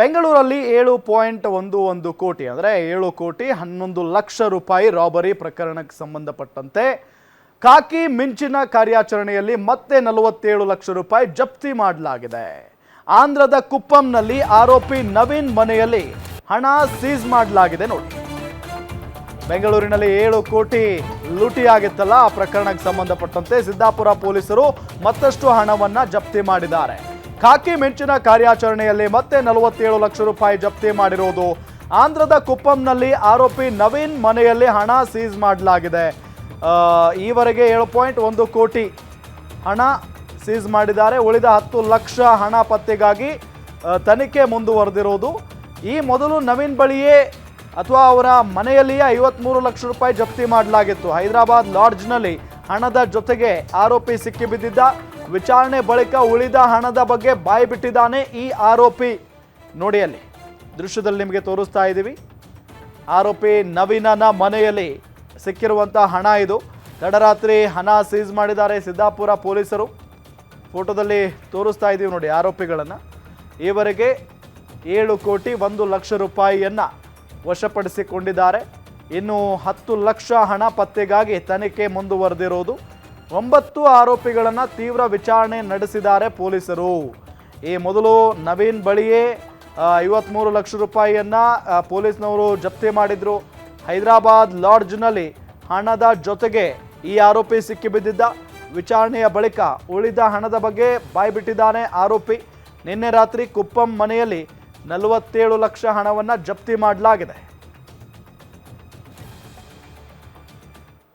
ಬೆಂಗಳೂರಲ್ಲಿ 7.11 ಕೋಟಿ ಅಂದರೆ 7 ಕೋಟಿ 11 ಲಕ್ಷ ರೂಪಾಯಿ ರಾಬರಿ ಪ್ರಕರಣಕ್ಕೆ ಸಂಬಂಧಪಟ್ಟಂತೆ ಖಾಕಿ ಮಿಂಚಿನ ಕಾರ್ಯಾಚರಣೆಯಲ್ಲಿ ಮತ್ತೆ 47 ಲಕ್ಷ ರೂಪಾಯಿ ಜಪ್ತಿ ಮಾಡಲಾಗಿದೆ. ಆಂಧ್ರದ ಕುಪ್ಪಂನಲ್ಲಿ ಆರೋಪಿ ನವೀನ್ ಮನೆಯಲ್ಲಿ ಹಣ ಸೀಸ್ ಮಾಡಲಾಗಿದೆ. ನೋಡಿ, ಬೆಂಗಳೂರಿನಲ್ಲಿ 7 ಕೋಟಿ ಲೂಟಿಯಾಗಿತ್ತಲ್ಲ, ಆ ಪ್ರಕರಣಕ್ಕೆ ಸಂಬಂಧಪಟ್ಟಂತೆ ಸಿದ್ದಾಪುರ ಪೊಲೀಸರು ಮತ್ತಷ್ಟು ಹಣವನ್ನ ಜಪ್ತಿ ಮಾಡಿದ್ದಾರೆ. ಖಾಕಿ ಮಿಂಚಿನ ಕಾರ್ಯಾಚರಣೆಯಲ್ಲಿ ಮತ್ತೆ 47 ಲಕ್ಷ ರೂಪಾಯಿ ಜಪ್ತಿ ಮಾಡಿರೋದು. ಆಂಧ್ರದ ಕುಪ್ಪಂನಲ್ಲಿ ಆರೋಪಿ ನವೀನ್ ಮನೆಯಲ್ಲಿ ಹಣ ಸೀಸ್ ಮಾಡಲಾಗಿದೆ. ಈವರೆಗೆ 7.1 ಕೋಟಿ ಹಣ ಸೀಸ್ ಮಾಡಿದ್ದಾರೆ. ಉಳಿದ 10 ಲಕ್ಷ ಹಣ ಪತ್ತೆಗಾಗಿ ತನಿಖೆ ಮುಂದುವರೆದಿರೋದು. ಈ ಮೊದಲು ನವೀನ್ ಬಳಿಯೇ ಅಥವಾ ಅವರ ಮನೆಯಲ್ಲಿಯೇ 53 ಲಕ್ಷ ರೂಪಾಯಿ ಜಪ್ತಿ ಮಾಡಲಾಗಿತ್ತು. ಹೈದರಾಬಾದ್ ಲಾಡ್ಜ್ನಲ್ಲಿ ಹಣದ ಜೊತೆಗೆ ಆರೋಪಿ ಸಿಕ್ಕಿಬಿದ್ದಿದ್ದ. ವಿಚಾರಣೆ ಬಳಿಕ ಉಳಿದ ಹಣದ ಬಗ್ಗೆ ಬಾಯಿ ಬಿಟ್ಟಿದ್ದಾನೆ ಈ ಆರೋಪಿ. ನೋಡಿ, ಅಲ್ಲಿ ದೃಶ್ಯದಲ್ಲಿ ನಿಮಗೆ ತೋರಿಸ್ತಾ ಇದ್ದೀವಿ. ಆರೋಪಿ ನವೀನನ ಮನೆಯಲ್ಲಿ ಸಿಕ್ಕಿರುವಂಥ ಹಣ ಇದು. ತಡರಾತ್ರಿ ಹಣ ಸೀಸ್ ಮಾಡಿದ್ದಾರೆ ಸಿದ್ದಾಪುರ ಪೊಲೀಸರು. ಫೋಟೋದಲ್ಲಿ ತೋರಿಸ್ತಾ ಇದ್ದೀವಿ ನೋಡಿ ಆರೋಪಿಗಳನ್ನು. ಈವರೆಗೆ 7 ಕೋಟಿ 1 ಲಕ್ಷ ರೂಪಾಯಿಯನ್ನು ವಶಪಡಿಸಿಕೊಂಡಿದ್ದಾರೆ. ಇನ್ನು 10 ಲಕ್ಷ ಹಣ ಪತ್ತೆಗಾಗಿ ತನಿಖೆ ಮುಂದುವರೆದಿರೋದು. 9 ಆರೋಪಿಗಳನ್ನು ತೀವ್ರ ವಿಚಾರಣೆ ನಡೆಸಿದ್ದಾರೆ ಪೊಲೀಸರು. ಈ ಮೊದಲು ನವೀನ್ ಬಳಿಯೇ 53 ಲಕ್ಷ ರೂಪಾಯಿಯನ್ನು ಪೊಲೀಸ್ನವರು ಜಪ್ತಿ ಮಾಡಿದ್ರು. ಹೈದರಾಬಾದ್ ಲಾಡ್ಜ್ನಲ್ಲಿ ಹಣದ ಜೊತೆಗೆ ಈ ಆರೋಪಿ ಸಿಕ್ಕಿಬಿದ್ದಿದ್ದ. ವಿಚಾರಣೆಯ ಬಳಿಕ ಉಳಿದ ಹಣದ ಬಗ್ಗೆ ಬಾಯ್ಬಿಟ್ಟಿದ್ದಾನೆ ಆರೋಪಿ. ನಿನ್ನೆ ರಾತ್ರಿ ಕುಪ್ಪಂ ಮನೆಯಲ್ಲಿ 47 ಲಕ್ಷ ಹಣವನ್ನು ಜಪ್ತಿ ಮಾಡಲಾಗಿದೆ.